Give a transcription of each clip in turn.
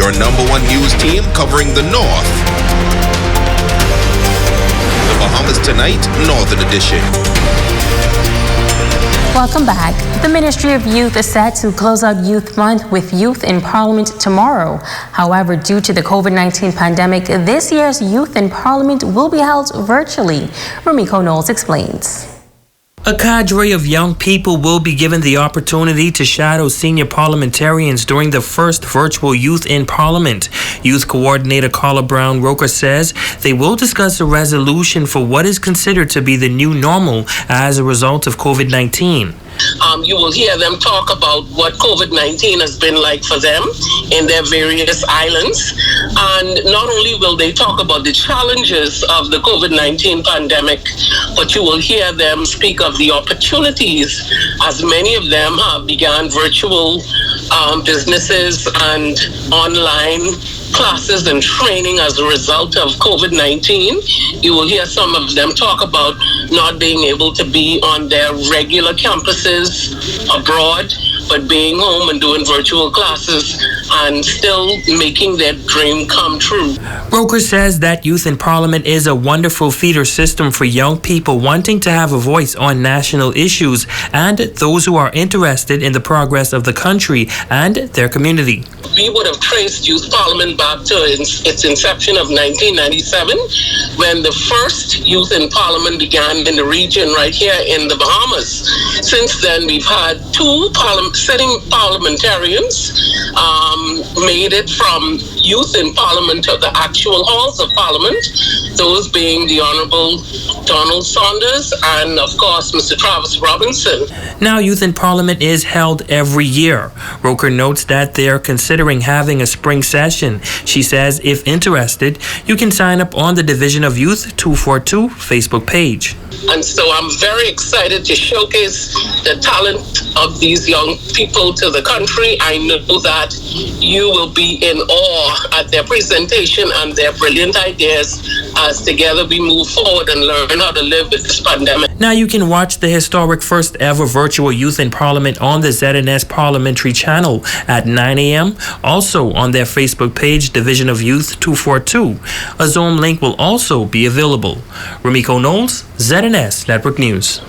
your #1 news team covering the North. The Bahamas Tonight, Northern Edition. Welcome back. The Ministry of Youth is set to close out Youth Month with Youth in Parliament tomorrow. However, due to the COVID-19 pandemic, this year's Youth in Parliament will be held virtually. Rumiko Knowles explains. A cadre of young people will be given the opportunity to shadow senior parliamentarians during the first virtual Youth in Parliament. Youth Coordinator Carla Brown Roker says they will discuss a resolution for what is considered to be the new normal as a result of COVID-19. You will hear them talk about what COVID-19 has been like for them in their various islands. And not only will they talk about the challenges of the COVID-19 pandemic, but you will hear them speak of the opportunities, as many of them have begun virtual businesses and online classes and training as a result of COVID-19. You will hear some of them talk about not being able to be on their regular campuses abroad, but being home and doing virtual classes and still making their dream come true. Roker says that Youth in Parliament is a wonderful feeder system for young people wanting to have a voice on national issues and those who are interested in the progress of the country and their community. We would have traced Youth Parliament back to its inception of 1997, when the first Youth in Parliament began in the region right here in the Bahamas. Since then, we've had two sitting parliamentarians made it from Youth in Parliament to the actual halls of Parliament, those being the Honourable Donald Saunders and, of course, Mr. Travis Robinson. Now, Youth in Parliament is held every year. Roker notes that they're considering having a spring session. She says if interested, you can sign up on the Division of Youth 242 Facebook page. And so I'm very excited to showcase the talent of these young people to the country. I know that you will be in awe at their presentation and their brilliant ideas as together we move forward and learn how to live with this pandemic. Now you can watch the historic first ever virtual Youth in Parliament on the ZNS Parliamentary channel at 9 a.m. Also on their Facebook page, Division of Youth 242. A Zoom link will also be available. Rumiko Knowles, ZNS Network News.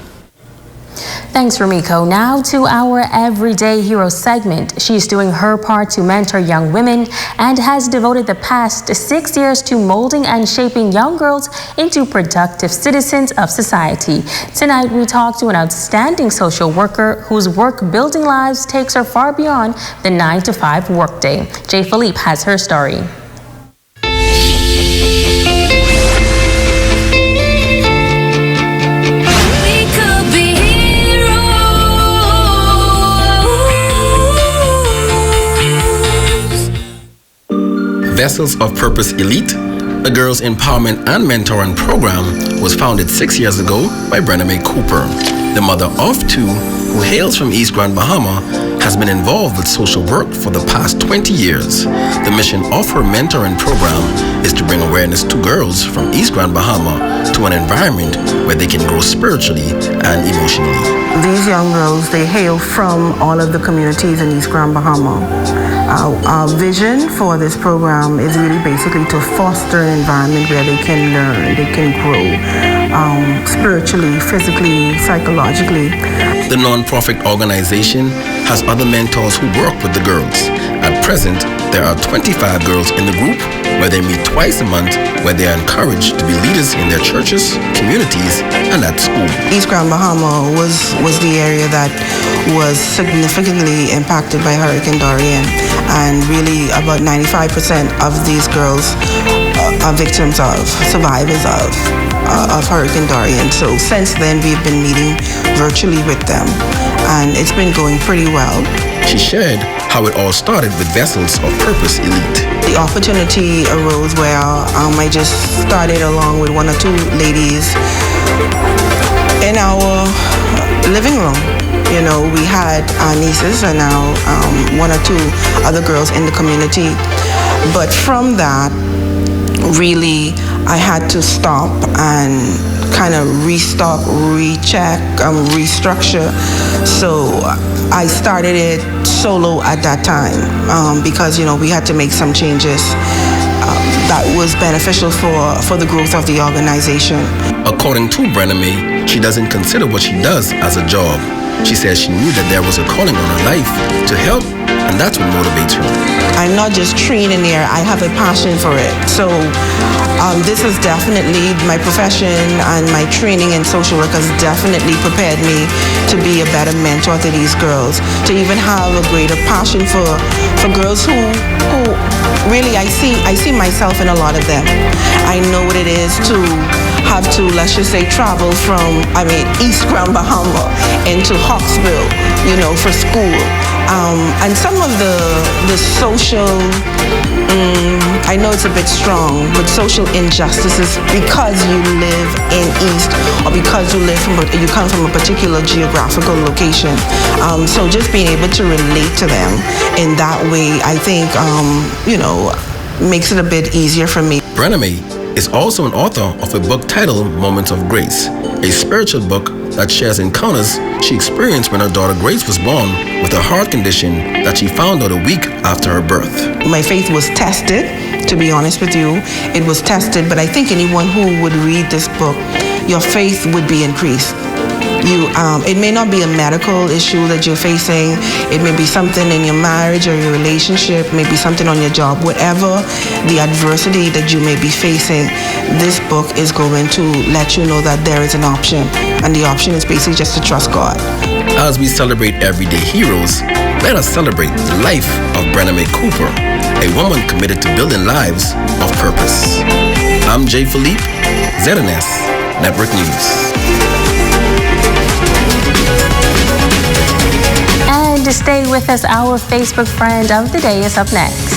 Thanks, Rumiko. Now to our Everyday Hero segment. She's doing her part to mentor young women and has devoted the past 6 years to molding and shaping young girls into productive citizens of society. Tonight, we talk to an outstanding social worker whose work building lives takes her far beyond the 9-to-5 workday. Jay Philippe has her story. Vessels of Purpose Elite, a girls' empowerment and mentoring program, was founded 6 years ago by Brenna Mae Cooper. The mother of two, who hails from East Grand Bahama, has been involved with social work for the past 20 years. The mission of her mentoring program is to bring awareness to girls from East Grand Bahama to an environment where they can grow spiritually and emotionally. These young girls, they hail from all of the communities in East Grand Bahama. Our vision for this program is really basically to foster an environment where they can learn, they can grow spiritually, physically, psychologically. The non-profit organization has other mentors who work with the girls. At present, there are 25 girls in the group where they meet twice a month, where they are encouraged to be leaders in their churches, communities, and at school. East Grand Bahama was the area that was significantly impacted by Hurricane Dorian, and really about 95% of these girls are victims of, survivors of Hurricane Dorian. So since then, we've been meeting virtually with them, and it's been going pretty well. She shared how it all started with Vessels of Purpose Elite. The opportunity arose where I just started along with one or two ladies in our living room. You know, we had our nieces and now one or two other girls in the community. But from that, really, I had to stop and kind of restock, recheck, restructure. So I started it solo at that time because, we had to make some changes that was beneficial for the growth of the organization. According to Brenna May, she doesn't consider what she does as a job. She says she knew that there was a calling on her life to help, and that's what motivates her. I'm not just training there, I have a passion for it. So this is definitely my profession, and my training in social work has definitely prepared me to be a better mentor to these girls, to even have a greater passion for girls who really I see myself in a lot of them. I know what it is to have to, let's just say, travel from, East Grand Bahama into Hawksville, for school. And some of the social, I know it's a bit strong, but social injustices because you live in East or because you come from a particular geographical location. So just being able to relate to them in that way, I think, makes it a bit easier for me. Brenna May is also an author of a book titled Moments of Grace, a spiritual book that shares encounters she experienced when her daughter Grace was born with a heart condition that she found out a week after her birth. My faith was tested, to be honest with you. It was tested, but I think anyone who would read this book, your faith would be increased. It may not be a medical issue that you're facing. It may be something in your marriage or your relationship, maybe something on your job. Whatever the adversity that you may be facing, this book is going to let you know that there is an option. And the option is basically just to trust God. As we celebrate everyday heroes, let us celebrate the life of Brenna May Cooper, a woman committed to building lives of purpose. I'm Jay Philippe, ZNS Network News. And to stay with us, our Facebook friend of the day is up next.